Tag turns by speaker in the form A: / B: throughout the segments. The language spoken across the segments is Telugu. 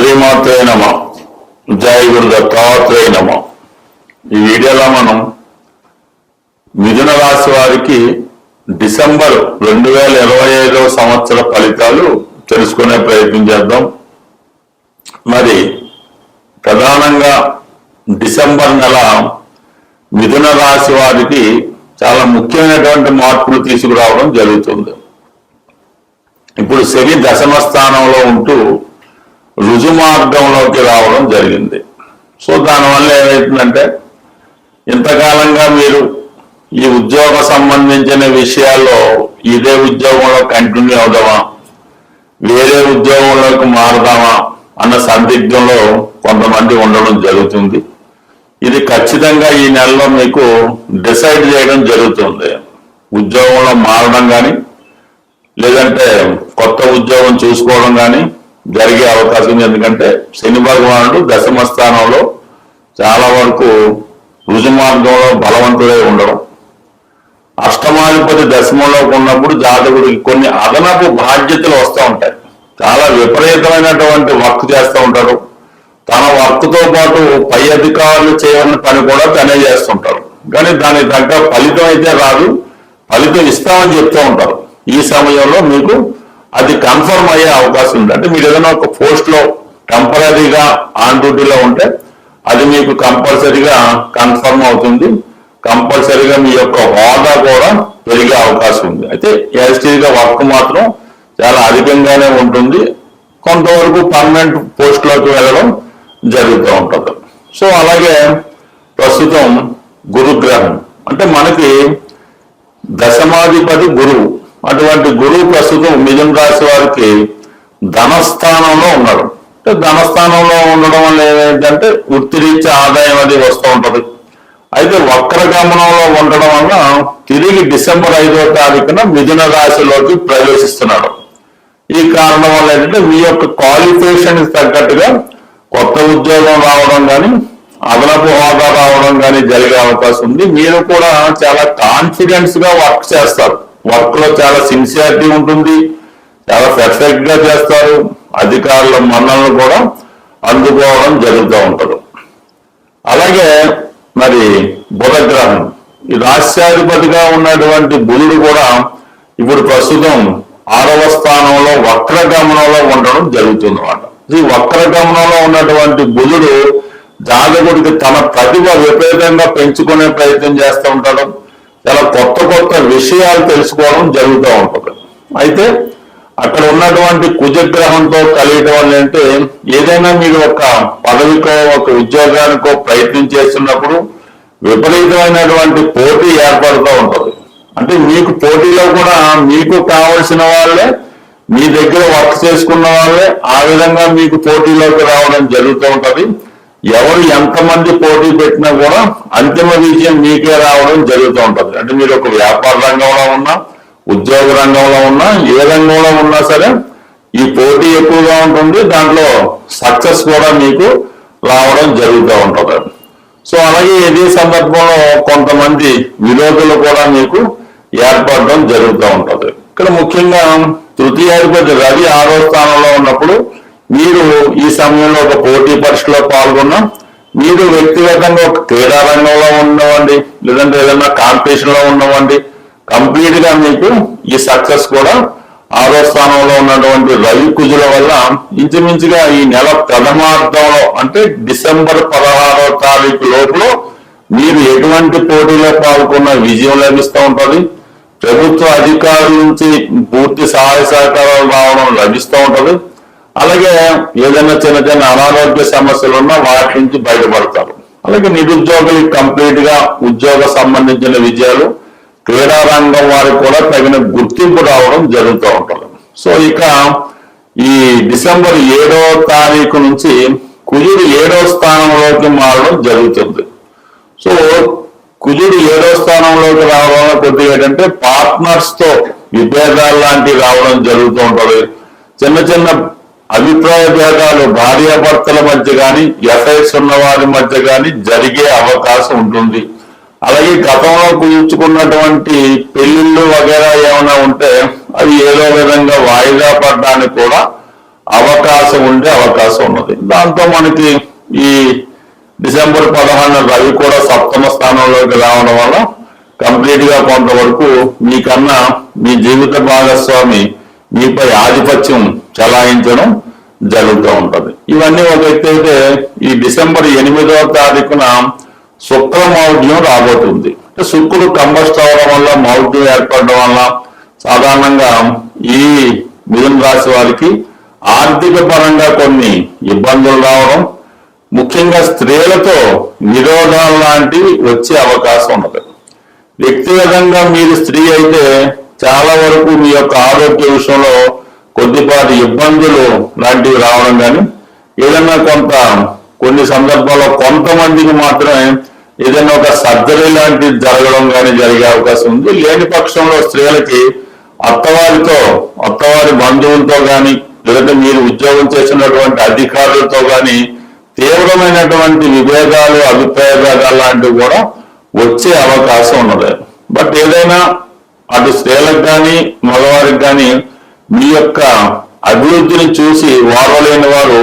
A: శ్రీమాత్రే నమ. జై గురు దత్తాత్రేయ నమ. ఈ వీడియోలో మనం మిథున రాశి వారికి డిసెంబర్ 2025 సంవత్సర ఫలితాలు తెలుసుకునే ప్రయత్నం చేద్దాం. మరి ప్రధానంగా డిసెంబర్ నెల మిథున రాశి వారికి చాలా ముఖ్యమైనటువంటి మార్పులు తీసుకురావడం జరుగుతుంది. ఇప్పుడు శని దశమ స్థానంలో ఉంటూ రుజు మార్గంలోకి రావడం జరిగింది. సో దానివల్ల ఏమవుతుందంటే, ఇంతకాలంగా మీరు ఈ ఉద్యోగ సంబంధించిన విషయాల్లో ఇదే ఉద్యోగంలో కంటిన్యూ అవుదామా, వేరే ఉద్యోగంలోకి మారదామా అన్న సందిగ్ధంలో కొంతమంది ఉండడం జరుగుతుంది. ఇది ఖచ్చితంగా ఈ నెలలో మీకు డిసైడ్ చేయడం జరుగుతుంది. ఉద్యోగంలో మారడం కానీ లేదంటే కొత్త ఉద్యోగం చూసుకోవడం కానీ జరిగే అవకాశం ఉంది. ఎందుకంటే శని భగవానుడు దశమ స్థానంలో చాలా వరకు రుజు మార్గంలో బలవంతుడై ఉండడం, అష్టమాధిపతి దశమంలో ఉన్నప్పుడు జాతకుడికి కొన్ని అదనపు బాధ్యతలు వస్తూ ఉంటాయి. చాలా విపరీతమైనటువంటి వర్క్ చేస్తూ ఉంటారు. తన వర్క్తో పాటు పై అధికారులు చేయాలని పని కూడా తనే చేస్తుంటారు. కానీ దానికి తగ్గ ఫలితం అయితే రాదు. ఫలితం ఇస్తామని చెప్తూ ఉంటారు. ఈ సమయంలో మీకు అది కన్ఫర్మ్ అయ్యే అవకాశం ఉంది. అంటే మీరు ఏదైనా ఒక పోస్ట్ లో టెంపరీగా ఆన్ డ్యూటీలో ఉంటే అది మీకు కంపల్సరీగా కన్ఫర్మ్ అవుతుంది. కంపల్సరీగా మీ యొక్క హోదా కూడా పెరిగే అవకాశం ఉంది. అయితే యాజిటీగా వర్క్ మాత్రం చాలా అధికంగానే ఉంటుంది. కొంతవరకు పర్మనెంట్ పోస్ట్ లోకి వెళ్ళడం జరుగుతూ ఉంటుంది. సో అలాగే ప్రస్తుతం గురుగ్రహం అంటే మనకి దశమాధిపతి గురువు. అటువంటి గురువు ప్రస్తుతం మిథున రాశి వారికి ధనస్థానంలో ఉన్నాడు. అంటే ధనస్థానంలో ఉండడం వల్ల ఏమైందంటే వృత్తిరీత్యా ఆదాయం అది వస్తూ ఉంటుంది. అయితే వక్రగమనంలో ఉండడం వల్ల తిరిగి డిసెంబర్ 5వ తారీఖున మిథున రాశిలోకి ప్రవేశిస్తున్నాడు. ఈ కారణం వల్ల ఏంటంటే మీ యొక్క క్వాలిఫికేషన్ తగ్గట్టుగా కొత్త ఉద్యోగం రావడం కానీ అదనపు హోదా రావడం కానీ జరిగే అవకాశం ఉంది. మీరు కూడా చాలా కాన్ఫిడెన్స్ గా వర్క్ చేస్తారు. వర్క్ లో చాలా సిన్సియారిటీ ఉంటుంది. చాలా పర్ఫెక్ట్ గా చేస్తారు. అధికారుల మన్నలను కూడా అందుకోవడం జరుగుతూ ఉంటుంది. అలాగే మరి బుధగ్రహం, ఈ రాష్ట్రాధిపతిగా ఉన్నటువంటి బుధుడు కూడా ఇప్పుడు ప్రస్తుతం 6వ స్థానంలో వక్రగమనంలో ఉండడం జరుగుతుంది అన్నమాట. ఈ వక్రగమనంలో ఉన్నటువంటి బుధుడు జాతకుడికి తన ప్రతిభ విపరీతంగా పెంచుకునే ప్రయత్నం చేస్తూ ఉంటాడు. చాలా కొత్త కొత్త విషయాలు తెలుసుకోవడం జరుగుతూ ఉంటుంది. అయితే అక్కడ ఉన్నటువంటి కుజగ్రహంతో కలియడం వల్ల అంటే ఏదైనా మీరు ఒక పదవికో ఒక ఉద్యోగానికో ప్రయత్నం చేస్తున్నప్పుడు విపరీతమైనటువంటి పోటీ ఏర్పడుతూ ఉంటుంది. అంటే మీకు పోటీలో కూడా మీకు కావలసిన వాళ్ళే, మీ దగ్గర వర్క్ చేసుకున్న వాళ్ళే ఆ విధంగా మీకు పోటీలోకి రావడం జరుగుతూ ఉంటుంది. ఎవరు ఎంతమంది పోటీ పెట్టినా కూడా అంతిమ విజయం మీకే రావడం జరుగుతూ ఉంటుంది. అంటే మీరు ఒక వ్యాపార రంగంలో ఉన్నా, ఉద్యోగ రంగంలో ఉన్నా, ఏ రంగంలో ఉన్నా సరే ఈ పోటీ ఎక్కువగా ఉంటుంది. దాంట్లో సక్సెస్ కూడా మీకు రావడం జరుగుతూ ఉంటుంది. సో అలాగే ఇదే సందర్భంలో కొంతమంది విరోధులు కూడా మీకు ఏర్పడడం జరుగుతూ ఉంటుంది. ఇక్కడ ముఖ్యంగా తృతీయాధిపతి రవి 6వ స్థానంలో ఉన్నప్పుడు మీరు ఈ సమయంలో ఒక పోటీ పరీక్షలో పాల్గొన్నా, మీరు వ్యక్తిగతంగా ఒక క్రీడా రంగంలో ఉన్నవండి, లేదంటే ఏదైనా కాంపిటీషన్ లో ఉన్నవండి, కంప్లీట్ గా మీకు ఈ సక్సెస్ కూడా 6వ స్థానంలో ఉన్నటువంటి రవి కుజుల వల్ల ఇంచుమించుగా ఈ నెల ప్రథమార్థంలో అంటే డిసెంబర్ 16వ తారీఖు లోపల మీరు ఎటువంటి పోటీలో పాల్గొన్న విజయం లభిస్తూ ఉంటుంది. ప్రభుత్వ అధికారుల నుంచి పూర్తి సహాయ సహకారాలు రావడం లభిస్తూ ఉంటుంది. అలాగే ఏదైనా చిన్న చిన్న అనారోగ్య సమస్యలు ఉన్నా వాటి నుంచి బయటపడతారు. అలాగే నిరుద్యోగులకు కంప్లీట్ గా ఉద్యోగ సంబంధించిన విజయాలు, క్రీడా రంగం వారికి కూడా తగిన గుర్తింపు రావడం జరుగుతూ ఉంటుంది. సో ఇక ఈ డిసెంబర్ 7వ తారీఖు నుంచి కుజుడు 7వ స్థానంలోకి మారడం జరుగుతుంది. సో కుజుడు 7వ స్థానంలోకి రావడం వల్ల కొద్దిగా ఏంటంటే పార్ట్నర్స్ తో విభేదాలు లాంటివి రావడం జరుగుతూ ఉంటుంది. చిన్న చిన్న అభిప్రాయ భేదాలు భార్యాభర్తల మధ్య కానీ, ఎఫ్ఐఆర్స్ ఉన్న వారి మధ్య కానీ జరిగే అవకాశం ఉంటుంది. అలాగే గతంలో కుదుర్చుకున్నటువంటి పెళ్లిళ్ళు వగేరా ఏమైనా ఉంటే అవి ఏదో విధంగా వాయిదా పడడానికి కూడా అవకాశం ఉన్నది. దాంతో మనకి ఈ డిసెంబర్ 16 రవి కూడా సప్తమ స్థానంలోకి రావడం వల్ల కంప్లీట్ గా కొంతవరకు మీకన్నా మీ జీవిత భాగస్వామి మీపై ఆధిపత్యం చలాయించడం జరుగుతూ ఉంటది. ఇవన్నీ ఒక ఎత్తు అయితే ఈ డిసెంబర్ 8వ తారీఖున శుక్రమౌఢ్యం రాబోతుంది. శుక్రుడు కంబస్ట్ అవడం వల్ల మౌఢ్యం ఏర్పడడం వల్ల సాధారణంగా ఈ మిథున రాశి వారికి ఆర్థిక పరంగా కొన్ని ఇబ్బందులు రావడం, ముఖ్యంగా స్త్రీలతో నిరోధాలు లాంటివి వచ్చే అవకాశం ఉన్నది. వ్యక్తిగతంగా మీరు స్త్రీ అయితే చాలా వరకు మీ యొక్క ఆరోగ్య విషయంలో కొద్దిపాటి ఇబ్బందులు లాంటివి రావడం కానీ, ఏదైనా కొన్ని సందర్భాల్లో కొంతమందికి మాత్రమే ఏదైనా ఒక సర్జరీ లాంటిది జరగడం కానీ జరిగే అవకాశం ఉంది. లేని పక్షంలో స్త్రీలకి అత్తవారి బంధువులతో కానీ, లేదంటే మీరు ఉద్యోగం చేసినటువంటి అధికారులతో కానీ తీవ్రమైనటువంటి విభేదాలు, అభిప్రాయ భేదాలు లాంటివి కూడా వచ్చే అవకాశం ఉన్నది. బట్ ఏదైనా అటు స్త్రీలకు కానీ మగవారికి కానీ మీ యొక్క అభివృద్ధిని చూసి వారలేని వారు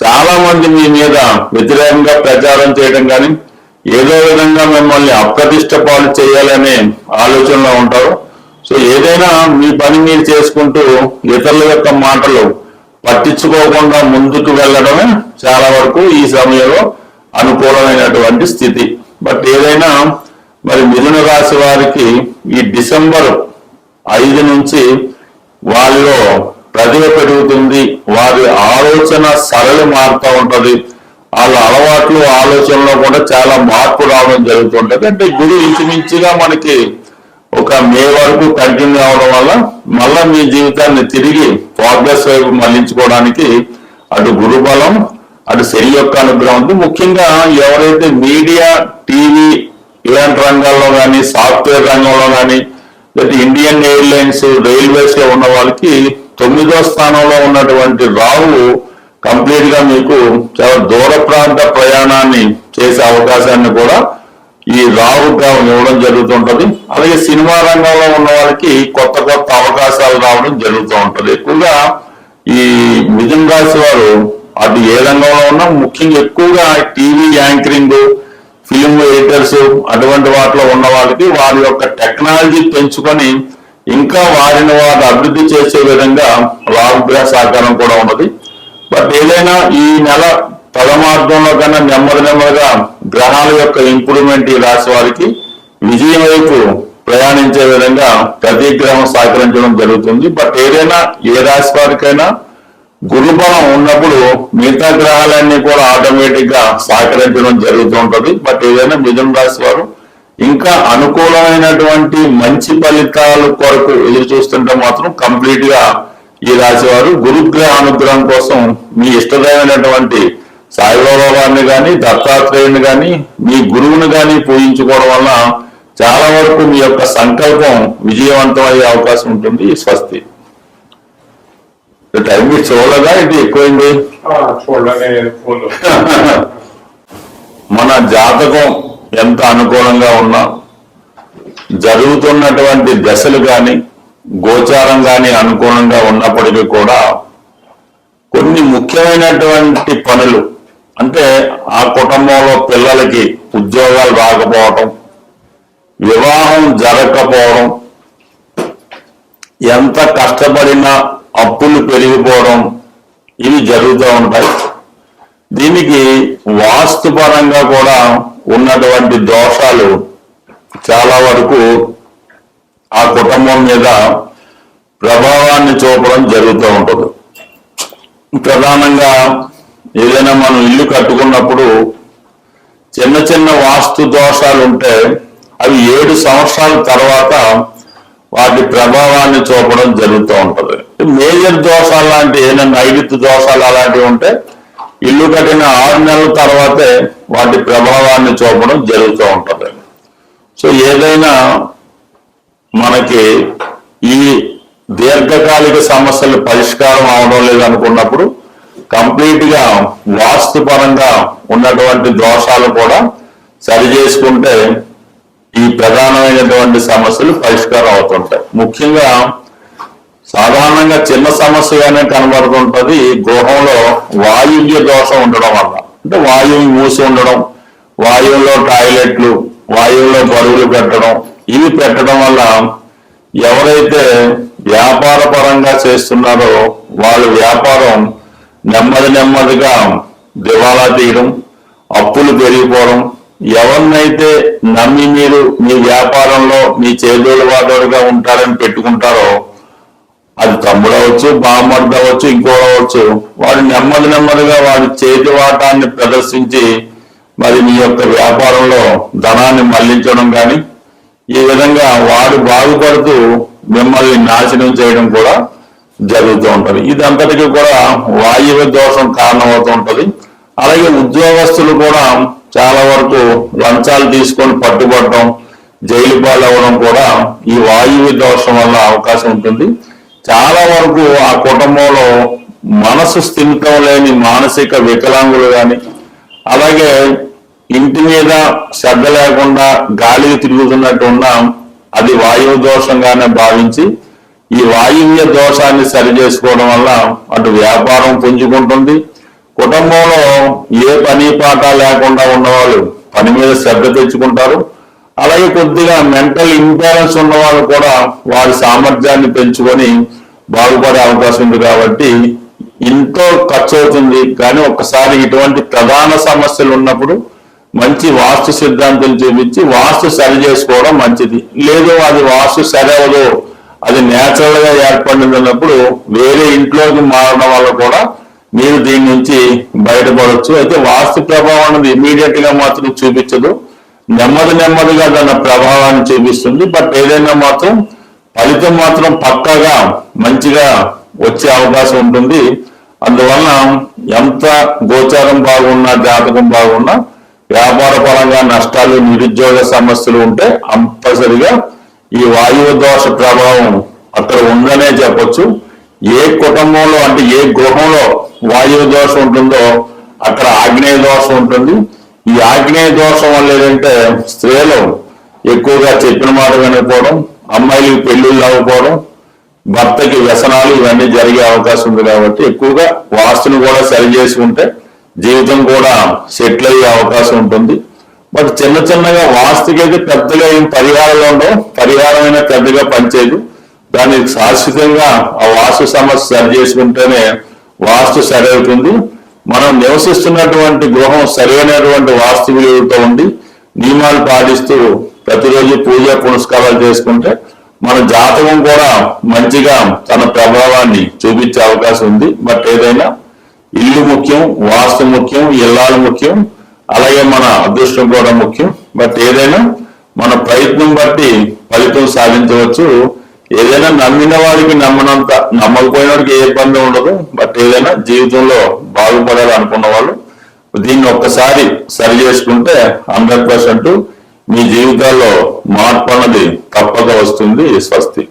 A: చాలా మంది మీ మీద వ్యతిరేకంగా ప్రచారం చేయడం కానీ, ఏదో విధంగా మిమ్మల్ని అప్రతిష్ట పాలు చేయాలనే ఆలోచనలో ఉంటారు. సో ఏదైనా మీ పని మీరు చేసుకుంటూ ఇతరుల యొక్క మాటలు పట్టించుకోకుండా ముందుకు వెళ్ళడమే చాలా వరకు ఈ సమయంలో అనుకూలమైనటువంటి స్థితి. బట్ ఏదైనా మరి మిథున రాశి వారికి ఈ డిసెంబర్ 5 నుంచి వారిలో ప్రతిభ పెరుగుతుంది, వారి ఆలోచన సరళి మారుతూ ఉంటది, వాళ్ళ అలవాట్లు ఆలోచనలో కూడా చాలా మార్పు రావడం జరుగుతుంటది. అంటే గురు ఇంచుమించుగా మనకి ఒక మే వరకు కంటిన్యూ అవడం వల్ల మళ్ళా మీ జీవితాన్ని తిరిగి ప్రోగ్రెస్ వైపు మళ్లించుకోవడానికి అటు గురుబలం, అటు శని యొక్క అనుగ్రహం ఉంది. ముఖ్యంగా ఎవరైతే మీడియా, టీవీ ఇలాంటి రంగాల్లో కానీ, సాఫ్ట్వేర్ రంగంలో కానీ, లేకపోతే ఇండియన్ ఎయిర్లైన్స్, రైల్వేస్ లో ఉన్న వాళ్ళకి 9వ స్థానంలో ఉన్నటువంటి రాహు కంప్లీట్ గా మీకు చాలా దూర ప్రాంత ప్రయాణాన్ని చేసే అవకాశాన్ని కూడా ఈ రాహుగా ఇవ్వడం జరుగుతుంటది. అలాగే సినిమా రంగంలో ఉన్న వాళ్ళకి కొత్త అవకాశాలు రావడం జరుగుతూ ఉంటది. ఎక్కువగా ఈ మిథున రాశి వారు అటు ఏ రంగంలో ఉన్నా, ముఖ్యంగా ఎక్కువగా టీవీ యాంకరింగ్, ఫిల్మ్ ఎడిటర్స్ అటువంటి వాటిలో ఉన్న వాళ్ళకి వారి యొక్క టెక్నాలజీ పెంచుకొని ఇంకా వారిని వారు అభివృద్ధి చేసే విధంగా రాహుగ్రహ సహకారం కూడా ఉన్నది. బట్ ఏదైనా ఈ నెల పదమార్థంలో కన్నా నెమ్మదిగా గ్రహాల యొక్క ఇంప్రూవ్మెంట్ ఈ రాశి వారికి విజయం వైపు ప్రయాణించే విధంగా ప్రతి గ్రహం సహకరించడం జరుగుతుంది. బట్ ఏదైనా ఏ రాశి వారికైనా గురుబలం ఉన్నప్పుడు మిగతా గ్రహాలన్నీ కూడా ఆటోమేటిక్ గా సహకరించడం జరుగుతూ ఉంటది. బట్ ఏదైనా మిథున రాశి వారు ఇంకా అనుకూలమైనటువంటి మంచి ఫలితాల కొరకు ఎదురు చూస్తుంటే మాత్రం కంప్లీట్ గా ఈ రాశి వారు గురుగ్రహ అనుగ్రహం కోసం మీ ఇష్టదైనటువంటి సాయిబాబా వారిని కానీ, దత్తాత్రేయుని కానీ, మీ గురువుని కానీ పూజించుకోవడం వల్ల చాలా వరకు మీ యొక్క సంకల్పం విజయవంతం అయ్యే అవకాశం ఉంటుంది. స్వస్తి. టైం మీరు చూడగా ఇది ఎక్కువైంది. మన జాతకం ఎంత అనుకూలంగా ఉన్నా జరుగుతున్నటువంటి దశలు కానీ, గోచారం కానీ అనుకూలంగా ఉన్నప్పటికీ కూడా కొన్ని ముఖ్యమైనటువంటి పనులు, అంటే ఆ కుటుంబంలో పిల్లలకి ఉద్యోగాలు రాకపోవటం, వివాహం జరగకపోవడం, ఎంత కష్టపడినా అప్పులు పెరిగిపోవడం, ఇవి జరుగుతూ ఉంటాయి. దీనికి వాస్తుపరంగా కూడా ఉన్నటువంటి దోషాలు చాలా వరకు ఆ కుటుంబం మీద ప్రభావాన్ని చూపడం జరుగుతూ ఉంటుంది. ప్రధానంగా ఏదైనా మనం ఇల్లు కట్టుకున్నప్పుడు చిన్న చిన్న వాస్తు దోషాలు ఉంటే అవి 7 సంవత్సరాల తర్వాత వాటి ప్రభావాన్ని చూపడం జరుగుతూ ఉంటుంది. మేజర్ దోషాలు లాంటి ఏదైనా నైరుతి దోషాలు అలాంటివి ఉంటే ఇల్లు కట్టిన 6 నెలల తర్వాతే వాటి ప్రభావాన్ని చూపడం జరుగుతూ ఉంటుంది. సో ఏదైనా మనకి ఈ దీర్ఘకాలిక సమస్యలు పరిష్కారం అవడం లేదనుకున్నప్పుడు కంప్లీట్ గా వాస్తుపరంగా ఉన్నటువంటి దోషాలు కూడా సరి చేసుకుంటే ఈ ప్రధానమైనటువంటి సమస్యలు పరిష్కారం అవుతుంటాయి. ముఖ్యంగా సాధారణంగా చిన్న సమస్యగానే కనబడుతుంటది. గృహంలో వాయువ్య దోషం ఉండడం వల్ల, అంటే వాయువు మూసి ఉండడం, వాయువులో టాయిలెట్లు, వాయువులో బరువులు పెట్టడం, ఇవి పెట్టడం వల్ల ఎవరైతే వ్యాపార పరంగా చేస్తున్నారో వాళ్ళు వ్యాపారం నెమ్మదిగా దివాలా తీయడం, అప్పులు పెరిగిపోవడం, ఎవరినైతే నమ్మి మీరు మీ వ్యాపారంలో మీ చేదోడు వాదోడుగా ఉంటారని పెట్టుకుంటారో, అది తమ్ముడవచ్చు, బామ్మర్దవచ్చు, ఇంకోడవచ్చు, వాడు నెమ్మదిగా వాడి చేతి వాటాన్ని ప్రదర్శించి మరి మీ యొక్క వ్యాపారంలో ధనాన్ని మళ్లించడం కానీ, ఈ విధంగా వాడు బాగుపడుతూ మిమ్మల్ని నాశనం చేయడం కూడా జరుగుతూ ఉంటది. ఇదంతటికీ కూడా వాయువ్య దోషం కారణమవుతూ ఉంటది. అలాగే ఉద్యోగస్తులు కూడా చాలా వరకు లంచాలు తీసుకొని పట్టుబడటం, జైలు పాలవడం కూడా ఈ వాయువ్య దోషం వల్ల అవకాశం ఉంటుంది. చాలా వరకు ఆ కుటుంబంలో మనసు స్థిమితం లేని మానసిక వికలాంగులు కానీ, అలాగే ఇంటి మీద శ్రద్ధ లేకుండా గాలికి తిరుగుతున్నట్టు ఉన్నా అది వాయువు దోషంగానే భావించి ఈ వాయువ్య దోషాన్ని సరి చేసుకోవడం వల్ల అటు వ్యాపారం పుంజుకుంటుంది, కుటుంబంలో ఏ పని పాట లేకుండా ఉన్నవాళ్ళు పని మీద శ్రద్ధ తెచ్చుకుంటారు. అలాగే కొద్దిగా మెంటల్ ఇంబ్యాలెన్స్ ఉన్న వాళ్ళు కూడా వారి సామర్థ్యాన్ని పెంచుకొని బాగుపడే అవకాశం ఉంది. కాబట్టి ఎంతో ఖర్చు అవుతుంది, కానీ ఒక్కసారి ఇటువంటి ప్రధాన సమస్యలు ఉన్నప్పుడు మంచి వాస్తు సిద్ధాంతం చూపించి వాస్తు సరి చేసుకోవడం మంచిది. లేదు అది వాస్తు సరి అవ్వదు, అది నేచురల్ గా ఏర్పడింది అన్నప్పుడు వేరే ఇంట్లోకి మారడం వల్ల కూడా మీరు దీని నుంచి బయటపడవచ్చు. అయితే వాస్తు ప్రభావం అనేది ఇమీడియట్ గా మాత్రం చూపించదు, నెమ్మదిగా దాని ప్రభావాన్ని చూపిస్తుంది. బట్ ఏదైనా మాత్రం ఫలితం మాత్రం పక్కాగా మంచిగా వచ్చే అవకాశం ఉంటుంది. అందువలన ఎంత గోచారం బాగున్నా, జాతకం బాగున్నా, వ్యాపార పరంగా నష్టాలు, నిరుద్యోగ సమస్యలు ఉంటే కంపల్సరిగా ఈ వాయువు దోష ప్రభావం అక్కడ ఉందనే చెప్పొచ్చు. ఏ కుటుంబంలో అంటే ఏ గృహంలో వాయువు దోషం ఉంటుందో అక్కడ ఆగ్నేయ దోషం ఉంటుంది. ఈ ఆగ్నేయ దోషం వల్ల ఏంటంటే స్త్రీలు ఎక్కువగా చెప్పిన మాట వినకపోవడం, అమ్మాయిలకి పెళ్లిళ్ళు అవ్వకపోవడం, భర్తకి వ్యసనాలు ఇవన్నీ జరిగే అవకాశం ఉంది. కాబట్టి ఎక్కువగా వాస్తుని కూడా సరి చేసుకుంటే జీవితం కూడా సెటిల్ అయ్యే అవకాశం ఉంటుంది. బట్ చిన్నగా వాస్తుకైతే పెద్దగా ఏం పరిహారాలు ఉండవు, పరిహారమైనా పెద్దగా పనిచేయదు. దానికి శాశ్వతంగా ఆ వాస్తు సమస్య సరి చేసుకుంటేనే వాస్తు సరి అవుతుంది. మనం నివసిస్తున్నటువంటి గృహం సరైనటువంటి వాస్తు విలువలతో ఉండి నియమాలు పాటిస్తూ ప్రతిరోజు పూజ పునస్కారాలు చేసుకుంటే మన జాతకం కూడా మంచిగా తన ప్రభావాన్ని చూపించే అవకాశం ఉంది. బట్ ఏదైనా ఇల్లు ముఖ్యం, వాస్తు ముఖ్యం, ఇల్లాలు ముఖ్యం, అలాగే మన అదృష్టం కూడా ముఖ్యం. బట్ ఏదైనా మన ప్రయత్నం బట్టి ఫలితం సాధించవచ్చు. ఏదైనా నమ్మిన వాడికి నమ్మనంత, నమ్మకపోయిన వాడికి ఏ ఇబ్బంది ఉండదు. బట్ ఏదైనా జీవితంలో బాగుపడాలి అనుకున్న వాళ్ళు దీన్ని ఒక్కసారి సరి చేసుకుంటే 100% మీ జీవితాల్లో మార్పు అన్నది తప్పక వస్తుంది. స్వస్తి.